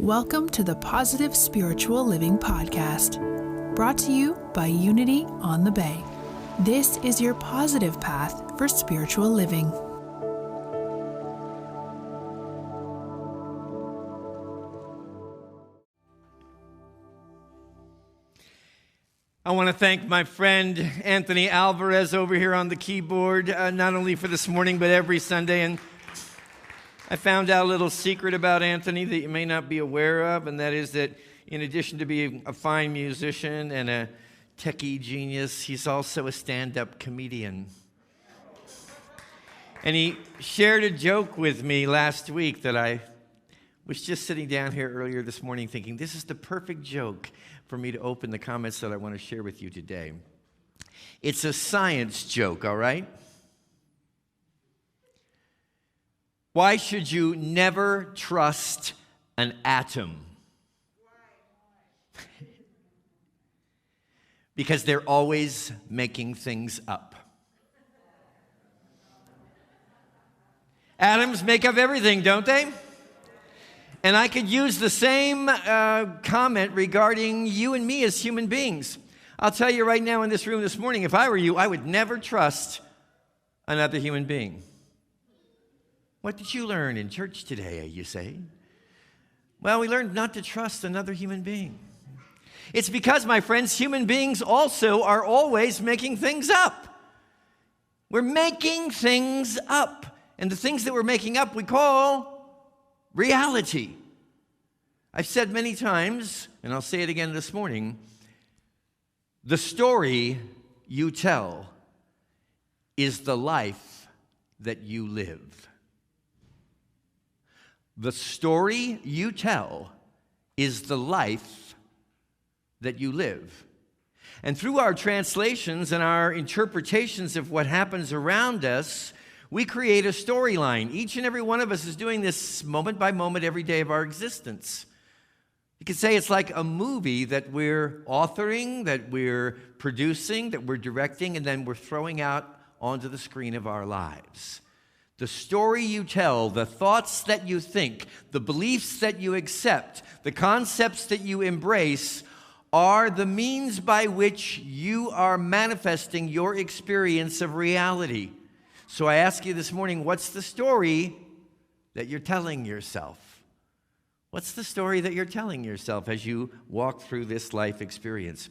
Welcome to the Positive Spiritual Living Podcast, brought to you by Unity on the Bay. This is your positive path for spiritual living. I want to thank my friend Anthony Alvarez over here on the keyboard, not only for this morning, but every Sunday. And I found out a little secret about Anthony that you may not be aware of, and that is that in addition to being a fine musician and a techie genius, he's also a stand-up comedian. And he shared a joke with me last week that I was just sitting down here earlier this morning thinking, this is the perfect joke for me to open the comments that I want to share with you today. It's a science joke, all right? Why should you never trust an atom? Because they're always making things up. Atoms make up everything, don't they? And I could use the same comment regarding you and me as human beings. I'll tell you right now in this room this morning, if I were you, I would never trust another human being. What did you learn in church today, you say? Well, we learned not to trust another human being. It's because, my friends, human beings also are always making things up. We're making things up. And the things that we're making up we call reality. I've said many times, and I'll say it again this morning, the story you tell is the life that you live. The story you tell is the life that you live. And through our translations and our interpretations of what happens around us, we create a storyline. Each and every one of us is doing this moment by moment every day of our existence. You could say it's like a movie that we're authoring, that we're producing, that we're directing, and then we're throwing out onto the screen of our lives. The story you tell, the thoughts that you think, the beliefs that you accept, the concepts that you embrace are the means by which you are manifesting your experience of reality. So I ask you this morning, what's the story that you're telling yourself? What's the story that you're telling yourself as you walk through this life experience?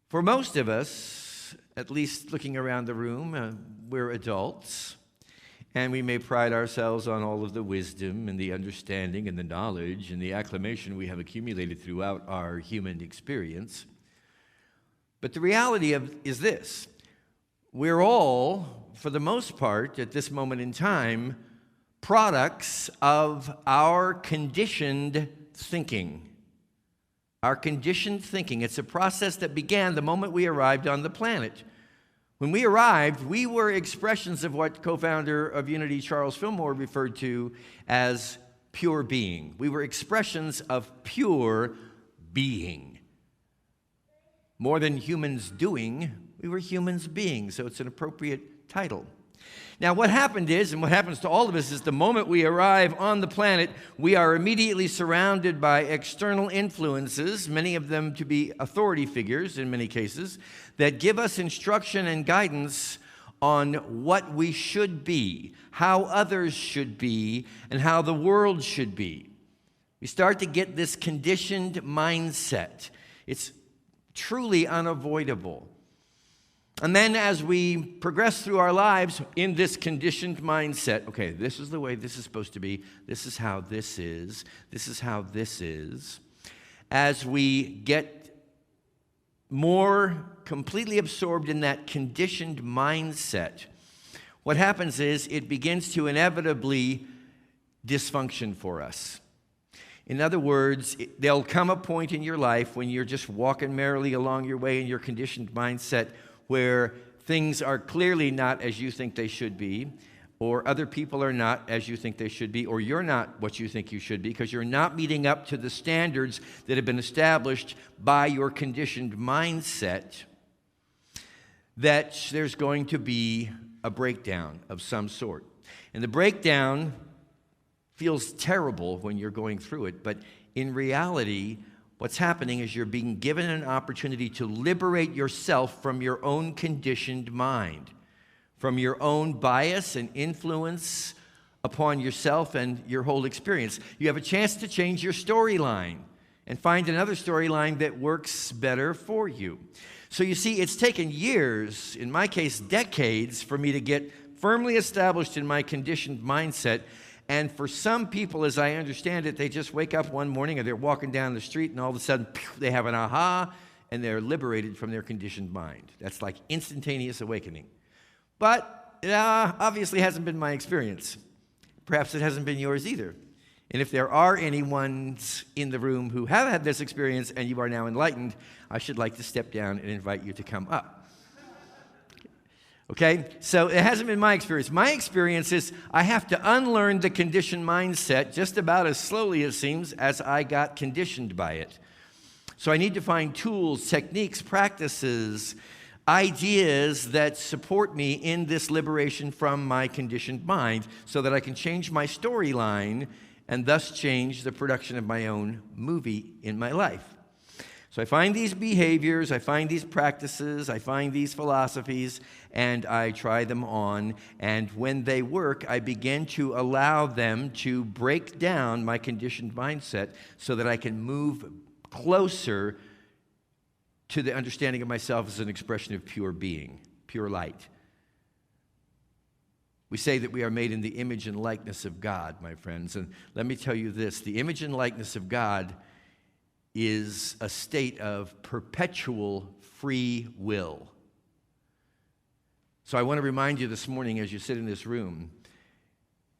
For most of us, at least looking around the room, we're adults. And we may pride ourselves on all of the wisdom and the understanding and the knowledge and the acclamation we have accumulated throughout our human experience. But the reality is this. We're all, for the most part, at this moment in time, products of our conditioned thinking. Our conditioned thinking. It's a process that began the moment we arrived on the planet. When we arrived, we were expressions of what co-founder of Unity, Charles Fillmore, referred to as pure being. We were expressions of pure being. More than humans doing, we were humans being, so it's an appropriate title. Now, what happened is, and what happens to all of us, is the moment we arrive on the planet, we are immediately surrounded by external influences, many of them to be authority figures in many cases, that give us instruction and guidance on what we should be, how others should be, and how the world should be. We start to get this conditioned mindset. It's truly unavoidable. And then as we progress through our lives in this conditioned mindset, okay, this is the way this is supposed to be, this is how this is how this is. As we get more completely absorbed in that conditioned mindset, what happens is it begins to inevitably dysfunction for us. In other words, there'll come a point in your life when you're just walking merrily along your way in your conditioned mindset where things are clearly not as you think they should be, or other people are not as you think they should be, or you're not what you think you should be, because you're not meeting up to the standards that have been established by your conditioned mindset, that there's going to be a breakdown of some sort. And the breakdown feels terrible when you're going through it, but in reality, what's happening is you're being given an opportunity to liberate yourself from your own conditioned mind, from your own bias and influence upon yourself and your whole experience. You have a chance to change your storyline and find another storyline that works better for you. So you see, it's taken years, in my case, decades, for me to get firmly established in my conditioned mindset. And for some people, as I understand it, they just wake up one morning or they're walking down the street and all of a sudden, they have an aha and they're liberated from their conditioned mind. That's like instantaneous awakening. But it obviously hasn't been my experience. Perhaps it hasn't been yours either. And if there are any ones in the room who have had this experience and you are now enlightened, I should like to step down and invite you to come up. Okay? So it hasn't been my experience. My experience is I have to unlearn the conditioned mindset just about as slowly, it seems, as I got conditioned by it. So I need to find tools, techniques, practices, ideas that support me in this liberation from my conditioned mind so that I can change my storyline and thus change the production of my own movie in my life. So I find these behaviors, I find these practices, I find these philosophies, and I try them on. And when they work, I begin to allow them to break down my conditioned mindset so that I can move closer to the understanding of myself as an expression of pure being, pure light. We say that we are made in the image and likeness of God, my friends. And let me tell you this, the image and likeness of God is a state of perpetual free will. So I want to remind you this morning as you sit in this room,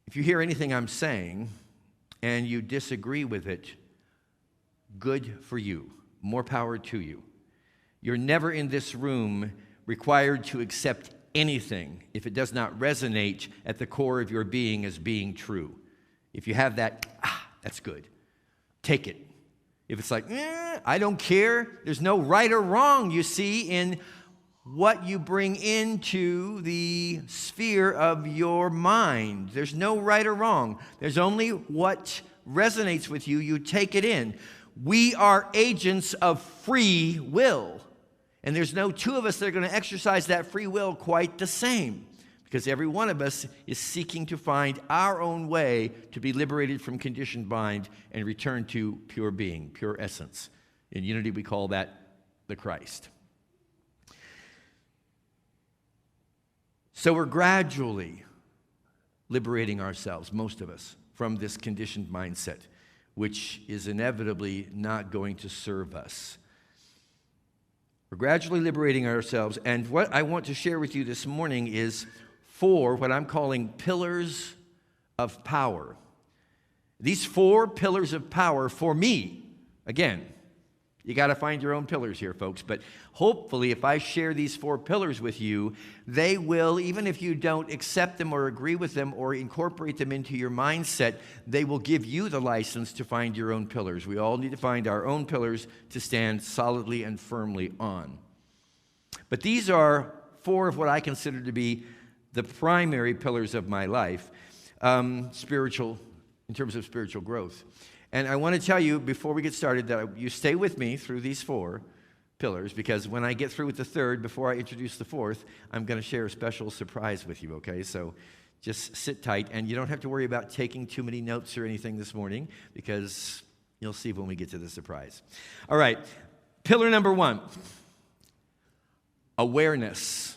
if you hear anything I'm saying and you disagree with it, good for you. More power to you. You're never in this room required to accept anything if it does not resonate at the core of your being as being true. If you have that, that's good. Take it. If it's like, I don't care, there's no right or wrong, you see, in what you bring into the sphere of your mind. There's no right or wrong. There's only what resonates with you. You take it in. We are agents of free will. And there's no two of us that are going to exercise that free will quite the same, because every one of us is seeking to find our own way to be liberated from conditioned mind and return to pure being, pure essence. In Unity, we call that the Christ. So we're gradually liberating ourselves, most of us, from this conditioned mindset, which is inevitably not going to serve us. We're gradually liberating ourselves, and what I want to share with you this morning is 4, what I'm calling pillars of power. These 4 pillars of power for me, again, you got to find your own pillars here, folks, but hopefully if I share these 4 pillars with you, they will, even if you don't accept them or agree with them or incorporate them into your mindset, they will give you the license to find your own pillars. We all need to find our own pillars to stand solidly and firmly on. But these are 4 of what I consider to be the primary pillars of my life, spiritual, in terms of spiritual growth. And I want to tell you before we get started that you stay with me through these 4 pillars, because when I get through with the 3rd, before I introduce the 4th, I'm going to share a special surprise with you, okay? So just sit tight, and you don't have to worry about taking too many notes or anything this morning, because you'll see when we get to the surprise. All right, pillar number 1, awareness.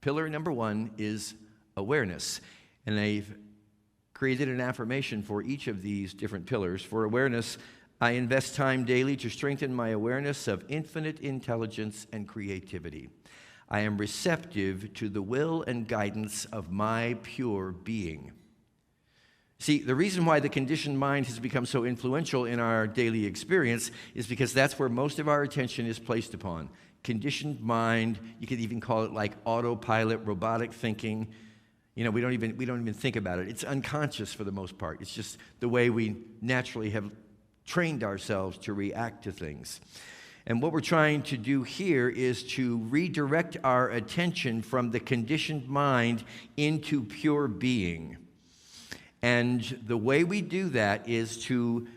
Pillar number 1 is awareness, and I've created an affirmation for each of these different pillars. For awareness, I invest time daily to strengthen my awareness of infinite intelligence and creativity. I am receptive to the will and guidance of my pure being. See, the reason why the conditioned mind has become so influential in our daily experience is because that's where most of our attention is placed upon. Conditioned mind, you could even call it like autopilot, robotic thinking. You know, we don't even think about it. It's unconscious for the most part. It's just the way we naturally have trained ourselves to react to things. And what we're trying to do here is to redirect our attention from the conditioned mind into pure being. And the way we do that is to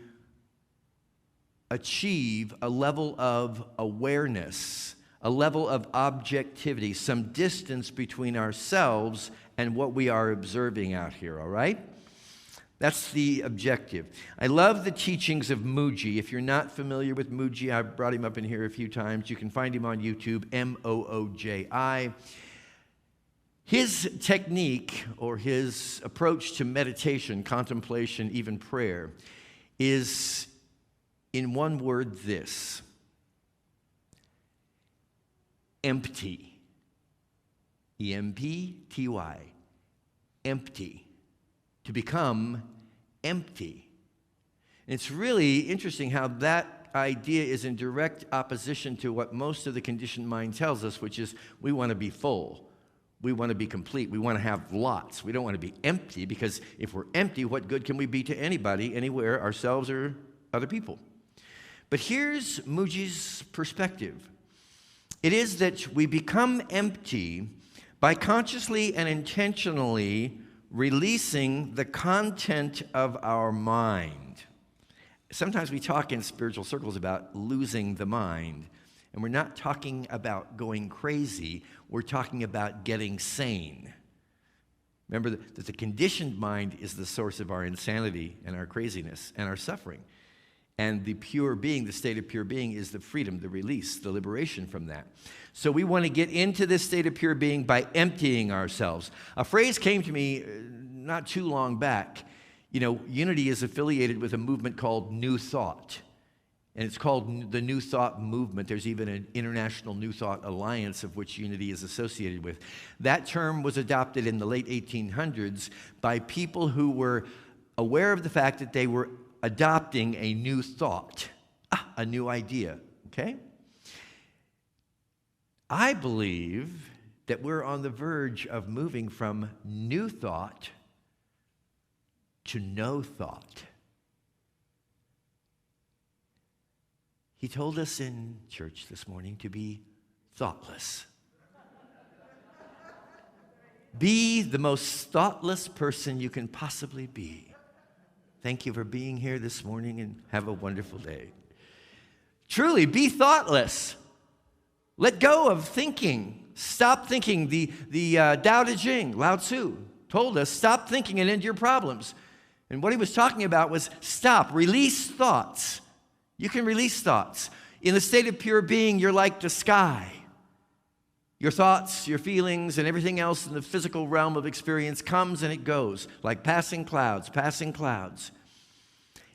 achieve a level of awareness, a level of objectivity, some distance between ourselves and what we are observing out here, all right? That's the objective. I love the teachings of Mooji. If you're not familiar with Mooji, I've brought him up in here a few times. You can find him on YouTube, Mooji. His technique or his approach to meditation, contemplation, even prayer, is in one word this: empty. E-M-P-T-Y. Empty. To become empty. And it's really interesting how that idea is in direct opposition to what most of the conditioned mind tells us, which is we want to be full. We want to be complete. We want to have lots. We don't want to be empty, because if we're empty, what good can we be to anybody, anywhere, ourselves or other people? But here's Mooji's perspective. It is that we become empty by consciously and intentionally releasing the content of our mind. Sometimes we talk in spiritual circles about losing the mind, and we're not talking about going crazy. We're talking about getting sane. Remember that the conditioned mind is the source of our insanity and our craziness and our suffering. And the pure being, the state of pure being, is the freedom, the release, the liberation from that. So we want to get into this state of pure being by emptying ourselves. A phrase came to me not too long back. You know, Unity is affiliated with a movement called New Thought. And it's called the New Thought Movement. There's even an International New Thought Alliance of which Unity is associated with. That term was adopted in the late 1800s by people who were aware of the fact that they were adopting a new thought, a new idea, okay? I believe that we're on the verge of moving from new thought to no thought. He told us in church this morning to be thoughtless. Be the most thoughtless person you can possibly be. Thank you for being here this morning, and have a wonderful day. Truly, be thoughtless. Let go of thinking. Stop thinking. The Tao Te Ching, Lao Tzu, told us, stop thinking and end your problems. And what he was talking about was stop, release thoughts. You can release thoughts. In the state of pure being, you're like the sky. Your thoughts, your feelings, and everything else in the physical realm of experience comes and it goes, like passing clouds, passing clouds.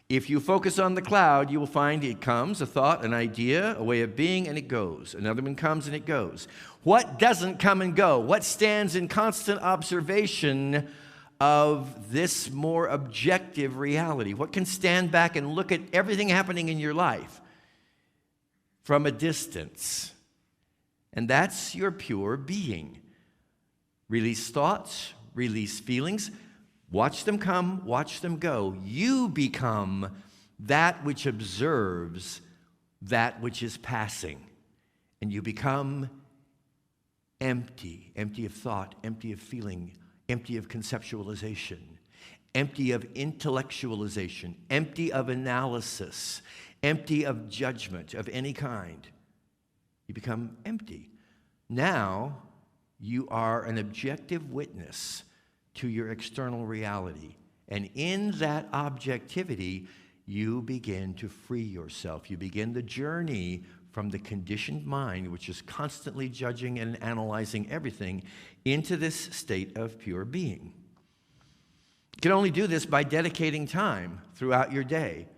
If you focus on the cloud, you will find it comes, a thought, an idea, a way of being, and it goes. Another one comes and it goes. What doesn't come and go? What stands in constant observation of this more objective reality? What can stand back and look at everything happening in your life from a distance? And that's your pure being. Release thoughts, release feelings, watch them come, watch them go. You become that which observes that which is passing. And you become empty, empty of thought, empty of feeling, empty of conceptualization, empty of intellectualization, empty of analysis, empty of judgment of any kind. You become empty. Now, you are an objective witness to your external reality. And in that objectivity, you begin to free yourself. You begin the journey from the conditioned mind, which is constantly judging and analyzing everything, into this state of pure being. You can only do this by dedicating time throughout your day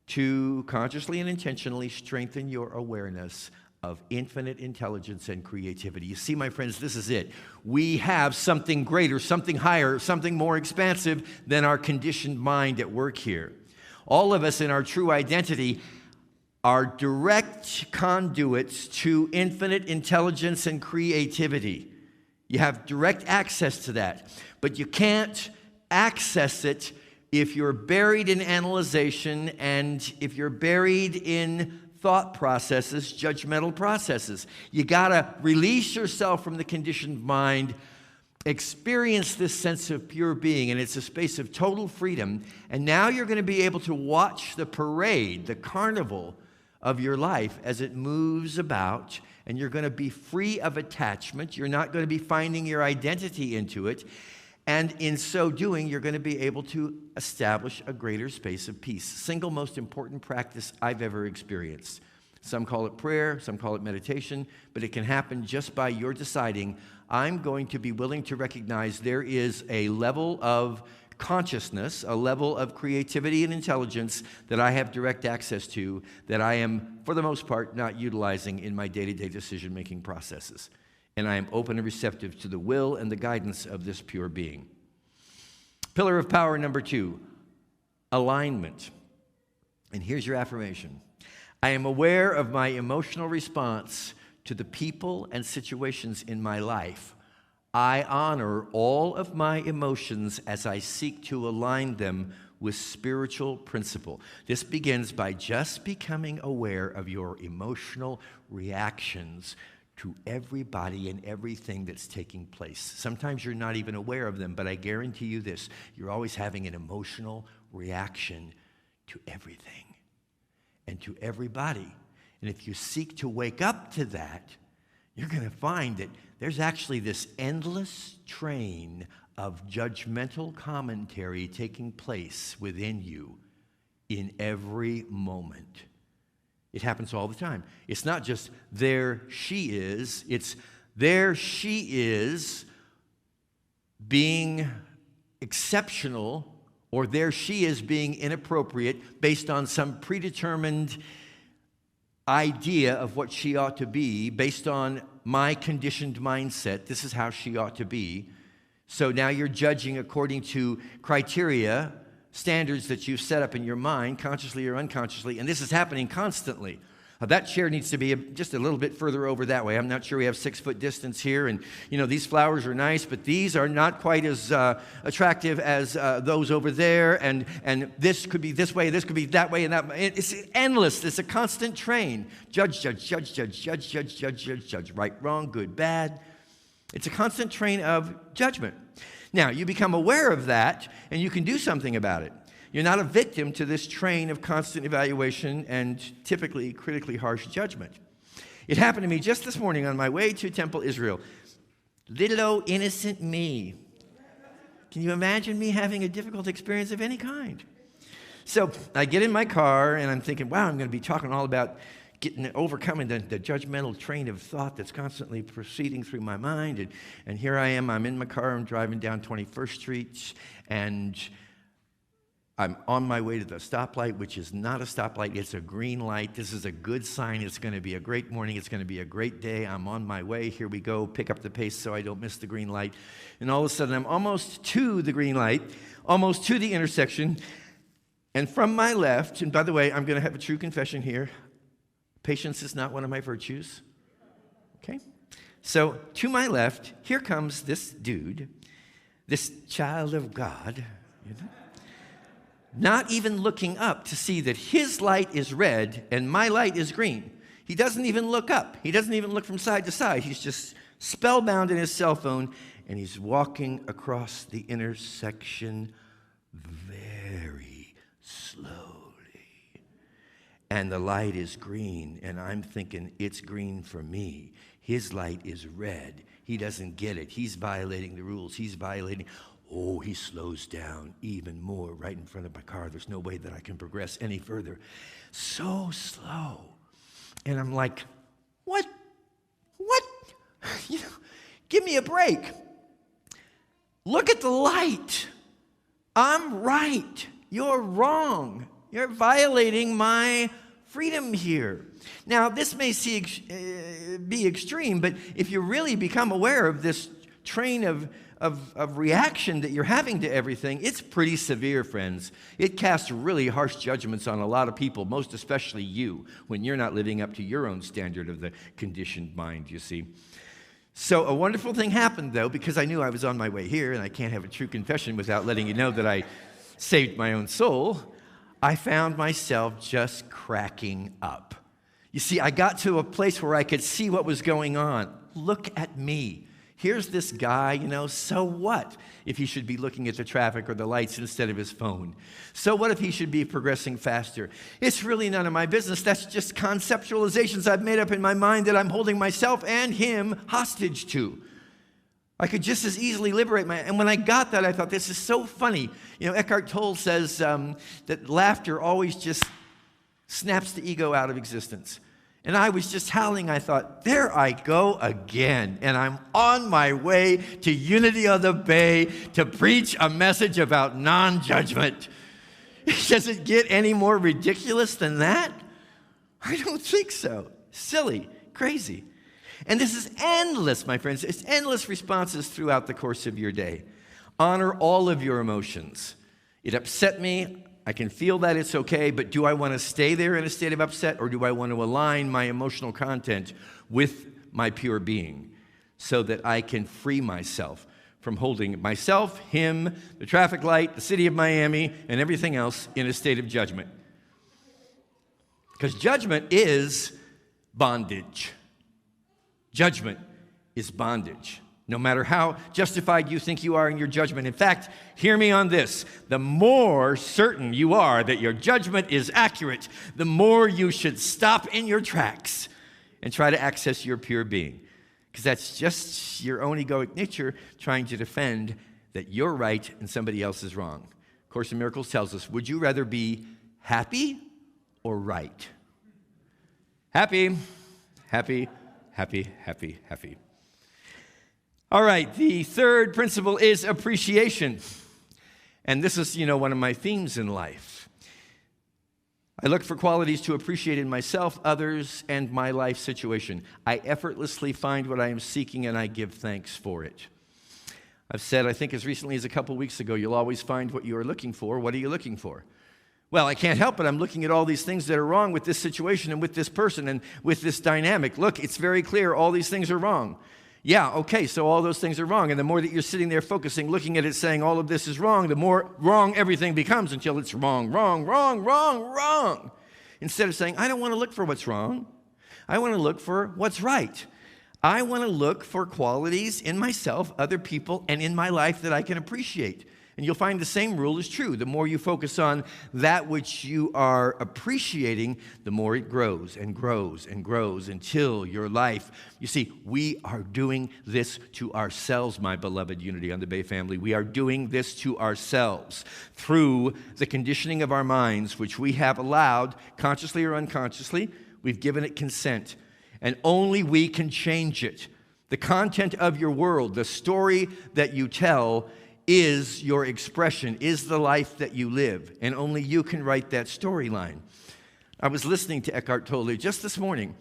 to consciously and intentionally strengthen your awareness of infinite intelligence and creativity. You see, my friends, this is it. We have something greater, something higher, something more expansive than our conditioned mind at work here. All of us in our true identity are direct conduits to infinite intelligence and creativity. You have direct access to that, but you can't access it if you're buried in analyzation and if you're buried in thought processes, judgmental processes. You gotta release yourself from the conditioned mind, experience this sense of pure being, and it's a space of total freedom. And now you're going to be able to watch the parade, the carnival of your life as it moves about, and you're going to be free of attachment. You're not going to be finding your identity into it. And in so doing, you're going to be able to establish a greater space of peace. Single most important practice I've ever experienced. Some call it prayer, some call it meditation, but it can happen just by your deciding, I'm going to be willing to recognize there is a level of consciousness, a level of creativity and intelligence that I have direct access to that I am, for the most part, not utilizing in my day-to-day decision-making processes. And I am open and receptive to the will and the guidance of this pure being. Pillar of power number 2, alignment. And here's your affirmation. I am aware of my emotional response to the people and situations in my life. I honor all of my emotions as I seek to align them with spiritual principle. This begins by just becoming aware of your emotional reactions to everybody and everything that's taking place. Sometimes you're not even aware of them, but I guarantee you this, you're always having an emotional reaction to everything and to everybody. And if you seek to wake up to that, you're going to find that there's actually this endless train of judgmental commentary taking place within you in every moment. It happens all the time. It's not just there she is, it's there she is being exceptional, or there she is being inappropriate based on some predetermined idea of what she ought to be, based on my conditioned mindset. This is how she ought to be. So now you're judging according to criteria, standards that you've set up in your mind, consciously or unconsciously, and this is happening constantly. That chair needs to be just a little bit further over that way. I'm not sure we have 6-foot distance here, and these flowers are nice, but these are not quite as attractive as those over there, and this could be this way, this could be that way, and that. It's endless. It's a constant train. Judge, right, wrong, good, bad. It's a constant train of judgment. Now, you become aware of that, and you can do something about it. You're not a victim to this train of constant evaluation and typically critically harsh judgment. It happened to me just this morning on my way to Temple, Israel. Little old innocent me. Can you imagine me having a difficult experience of any kind? So I get in my car, and I'm thinking, wow, I'm going to be talking all about overcoming the judgmental train of thought that's constantly proceeding through my mind. And here I am, I'm in my car, I'm driving down 21st Street, and I'm on my way to the stoplight, which is not a stoplight, it's a green light. This is a good sign. It's going to be a great morning. It's going to be a great day. I'm on my way. Here we go. Pick up the pace so I don't miss the green light. And all of a sudden, I'm almost to the green light, almost to the intersection. And from my left, and by the way, I'm going to have a true confession here. Patience is not one of my virtues. Okay? So to my left, here comes this dude, this child of God, not even looking up to see that his light is red and my light is green. He doesn't even look up. He doesn't even look from side to side. He's just spellbound in his cell phone, and he's walking across the intersection very slowly. And the light is green, and I'm thinking, it's green for me. His light is red. He doesn't get it. He's violating the rules. He's violating. Oh, he slows down even more right in front of my car. There's no way that I can progress any further. So slow. And I'm like, what? Give me a break. Look at the light. I'm right. You're wrong. You're violating my freedom here. Now, this may be extreme, but if you really become aware of this train of reaction that you're having to everything, it's pretty severe, friends. It casts really harsh judgments on a lot of people, most especially you, when you're not living up to your own standard of the conditioned mind, you see. So a wonderful thing happened, though, because I knew I was on my way here, and I can't have a true confession without letting you know that I saved my own soul. I found myself just cracking up. You see, I got to a place where I could see what was going on. Look at me. Here's this guy, so what if he should be looking at the traffic or the lights instead of his phone? So what if he should be progressing faster? It's really none of my business. That's just conceptualizations I've made up in my mind that I'm holding myself and him hostage to. I could just as easily liberate and when I got that, I thought, this is so funny. Eckhart Tolle says that laughter always just snaps the ego out of existence. And I was just howling. I thought, there I go again. And I'm on my way to Unity on the Bay to preach a message about non-judgment. Does it get any more ridiculous than that? I don't think so. Silly, crazy. And this is endless, my friends. It's endless responses throughout the course of your day. Honor all of your emotions. It upset me. I can feel that it's okay, but do I want to stay there in a state of upset, or do I want to align my emotional content with my pure being so that I can free myself from holding myself, him, the traffic light, the city of Miami, and everything else in a state of judgment? Because judgment is bondage. Judgment is bondage, no matter how justified you think you are in your judgment. In fact, hear me on this. The more certain you are that your judgment is accurate, the more you should stop in your tracks and try to access your pure being. Because that's just your own egoic nature trying to defend that you're right and somebody else is wrong. Course in Miracles tells us, would you rather be happy or right? Happy, happy, happy, happy, happy. All right, the third principle is appreciation. And this is, one of my themes in life. I look for qualities to appreciate in myself, others, and my life situation. I effortlessly find what I am seeking, and I give thanks for it. I've said, I think as recently as a couple weeks ago, you'll always find what you are looking for. What are you looking for? Well, I can't help it. I'm looking at all these things that are wrong with this situation and with this person and with this dynamic. Look, it's very clear all these things are wrong. Yeah, okay, so all those things are wrong. And the more that you're sitting there focusing, looking at it, saying all of this is wrong, the more wrong everything becomes until it's wrong, wrong, wrong, wrong, wrong. Instead of saying, I don't want to look for what's wrong. I want to look for what's right. I want to look for qualities in myself, other people, and in my life that I can appreciate. And you'll find the same rule is true. The more you focus on that which you are appreciating, the more it grows and grows and grows until your life. You see, we are doing this to ourselves, my beloved Unity on the Bay family. We are doing this to ourselves through the conditioning of our minds, which we have allowed, consciously or unconsciously. We've given it consent, and only we can change it. The content of your world, the story that you tell, is your expression, is the life that you live, and only you can write that storyline. I was listening to Eckhart Tolle just this morning,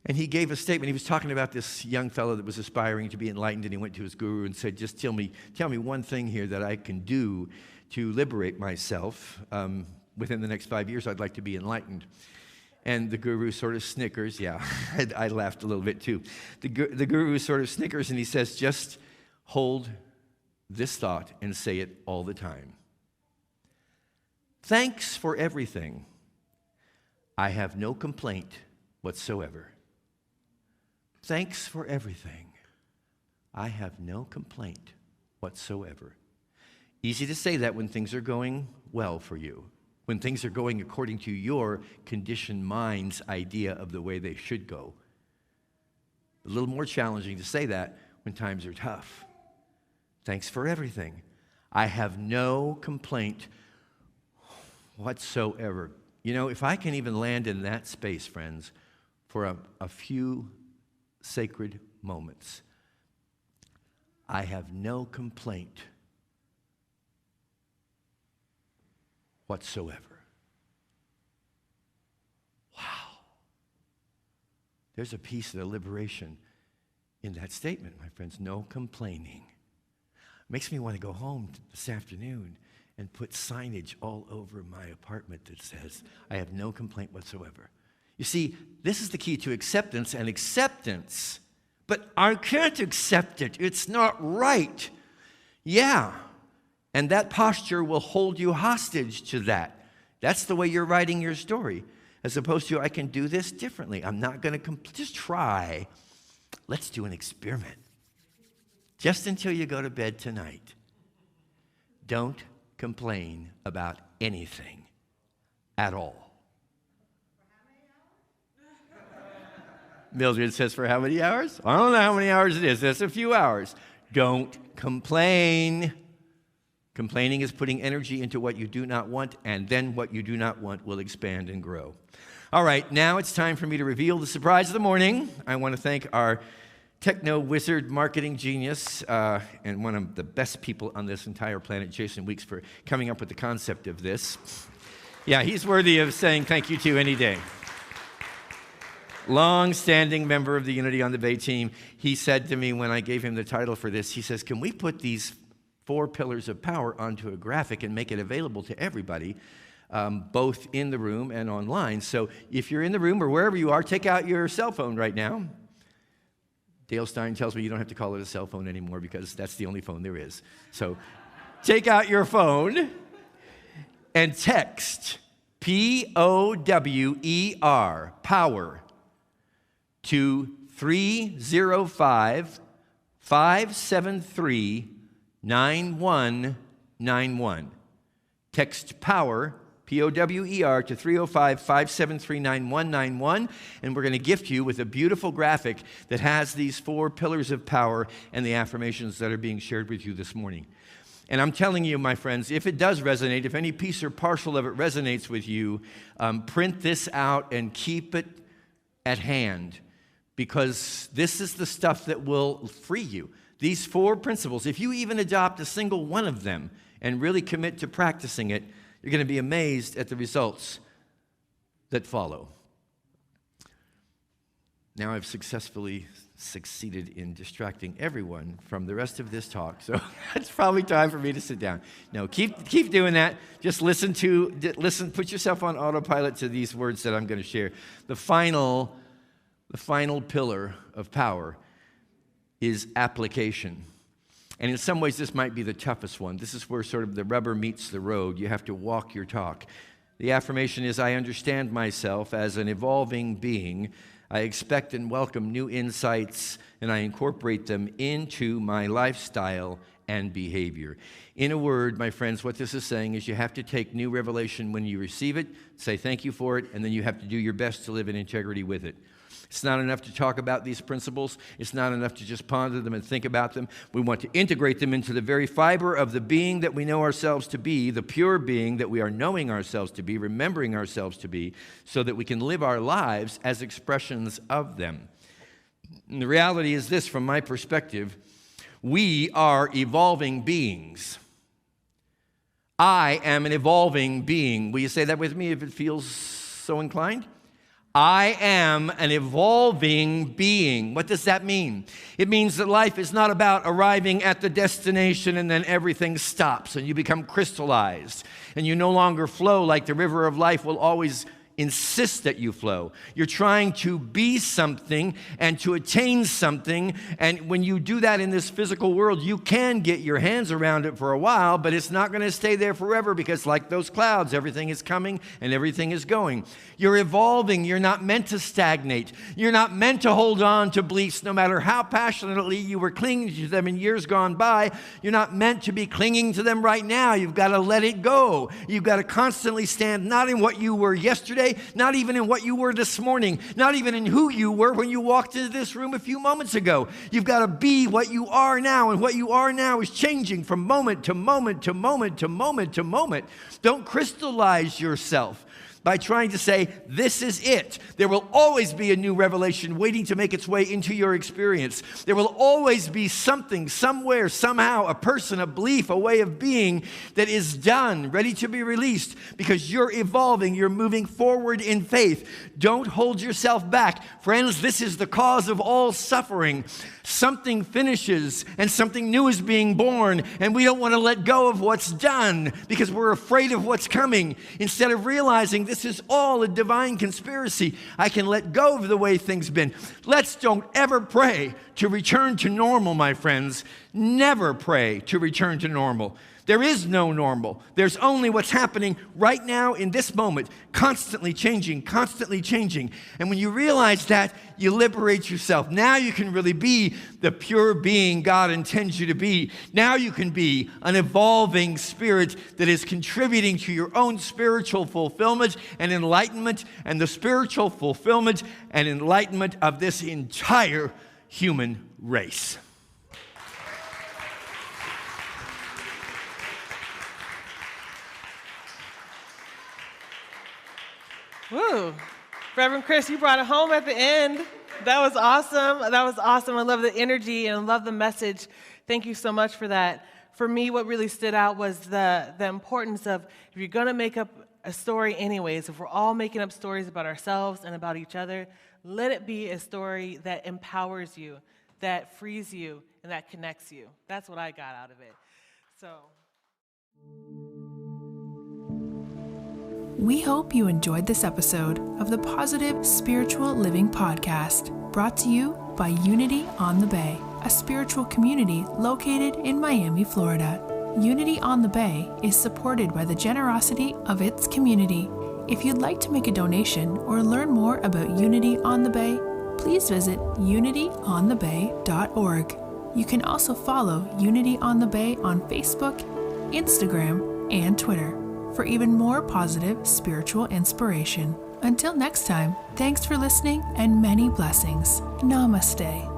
and he gave a statement. He was talking about this young fellow that was aspiring to be enlightened, and he went to his guru and said, just tell me one thing here that I can do to liberate myself. Within the next 5 years, I'd like to be enlightened. And the guru sort of snickers. Yeah, I laughed a little bit too. The guru sort of snickers, and he says, just hold this thought and say it all the time. Thanks for everything. I have no complaint whatsoever. Thanks for everything. I have no complaint whatsoever. Easy to say that when things are going well for you, when things are going according to your conditioned mind's idea of the way they should go. A little more challenging to say that when times are tough. Thanks for everything. I have no complaint whatsoever. If I can even land in that space, friends, for a few sacred moments, I have no complaint whatsoever. Wow. There's a piece of the liberation in that statement, my friends. No complaining. Makes me want to go home this afternoon and put signage all over my apartment that says, I have no complaint whatsoever. You see, this is the key to acceptance, and acceptance, but I can't accept it. It's not right. Yeah, and that posture will hold you hostage to that. That's the way you're writing your story, as opposed to, I can do this differently. I'm not going to just try. Let's do an experiment. just until you go to bed tonight, don't complain about anything at all. Mildred says, for how many hours? I don't know how many hours it is. That's a few hours. Don't complain. Complaining is putting energy into what you do not want, and then what you do not want will expand and grow. All right, now it's time for me to reveal the surprise of the morning. I want to thank our techno wizard marketing genius and one of the best people on this entire planet, Jason Weeks, for coming up with the concept of this. Yeah, he's worthy of saying thank you to any day. Long-standing member of the Unity on the Bay team, he said to me when I gave him the title for this, he says, can we put these 4 pillars of power onto a graphic and make it available to everybody, both in the room and online? So if you're in the room or wherever you are, take out your cell phone right now. Dale Stein tells me you don't have to call it a cell phone anymore because that's the only phone there is. So take out your phone and text POWER, power, to 305-573-9191. Text POWER, POWER, to 305-573-9191, and we're going to gift you with a beautiful graphic that has these 4 pillars of power and the affirmations that are being shared with you this morning. And I'm telling you, my friends, if it does resonate, if any piece or partial of it resonates with you, print this out and keep it at hand, because this is the stuff that will free you. These 4 principles, if you even adopt a single one of them and really commit to practicing it, you're going to be amazed at the results that follow. Now I've successfully succeeded in distracting everyone from the rest of this talk, so it's probably time for me to sit down. No, keep doing that. Just listen, put yourself on autopilot to these words that I'm going to share. The final pillar of power is application. And in some ways, this might be the toughest one. This is where sort of the rubber meets the road. You have to walk your talk. The affirmation is, I understand myself as an evolving being. I expect and welcome new insights, and I incorporate them into my lifestyle and behavior. In a word, my friends, what this is saying is you have to take new revelation when you receive it, say thank you for it, and then you have to do your best to live in integrity with it. It's not enough to talk about these principles. It's not enough to just ponder them and think about them. We want to integrate them into the very fiber of the being that we know ourselves to be, the pure being that we are knowing ourselves to be, remembering ourselves to be, so that we can live our lives as expressions of them. And the reality is this, from my perspective, we are evolving beings. I am an evolving being. Will you say that with me if it feels so inclined? I am an evolving being. What does that mean? It means that life is not about arriving at the destination and then everything stops and you become crystallized and you no longer flow like the river of life will always insist that you flow. You're trying to be something and to attain something, and when you do that in this physical world, you can get your hands around it for a while, but it's not going to stay there forever, because like those clouds, everything is coming and everything is going. You're evolving. You're not meant to stagnate. You're not meant to hold on to beliefs no matter how passionately you were clinging to them in years gone by. You're not meant to be clinging to them right now. You've got to let it go. You've got to constantly stand not in what you were yesterday, not even in what you were this morning, not even in who you were when you walked into this room a few moments ago. You've got to be what you are now, and what you are now is changing from moment to moment to moment to moment to moment. Don't crystallize yourself by trying to say, this is it. There will always be a new revelation waiting to make its way into your experience. There will always be something, somewhere, somehow, a person, a belief, a way of being that is done, ready to be released, because you're evolving, you're moving forward in faith. Don't hold yourself back. Friends, this is the cause of all suffering. Something finishes and something new is being born, and we don't want to let go of what's done because we're afraid of what's coming. Instead of realizing this is all a divine conspiracy, I can let go of the way things have been. Let's don't ever pray to return to normal, my friends. Never pray to return to normal. There is no normal. There's only what's happening right now in this moment, constantly changing, constantly changing. And when you realize that, you liberate yourself. Now you can really be the pure being God intends you to be. Now you can be an evolving spirit that is contributing to your own spiritual fulfillment and enlightenment, and the spiritual fulfillment and enlightenment of this entire human race. Woo. Reverend Chris, you brought it home at the end. That was awesome. That was awesome. I love the energy and I love the message. Thank you so much for that. For me, what really stood out was the importance of, if you're going to make up a story anyways, if we're all making up stories about ourselves and about each other, let it be a story that empowers you, that frees you, and that connects you. That's what I got out of it. So... We hope you enjoyed this episode of the Positive Spiritual Living Podcast, brought to you by Unity on the Bay, a spiritual community located in Miami, Florida. Unity on the Bay is supported by the generosity of its community. If you'd like to make a donation or learn more about Unity on the Bay, please visit unityonthebay.org. You can also follow Unity on the Bay on Facebook, Instagram, and Twitter for even more positive spiritual inspiration. Until next time, thanks for listening and many blessings. Namaste.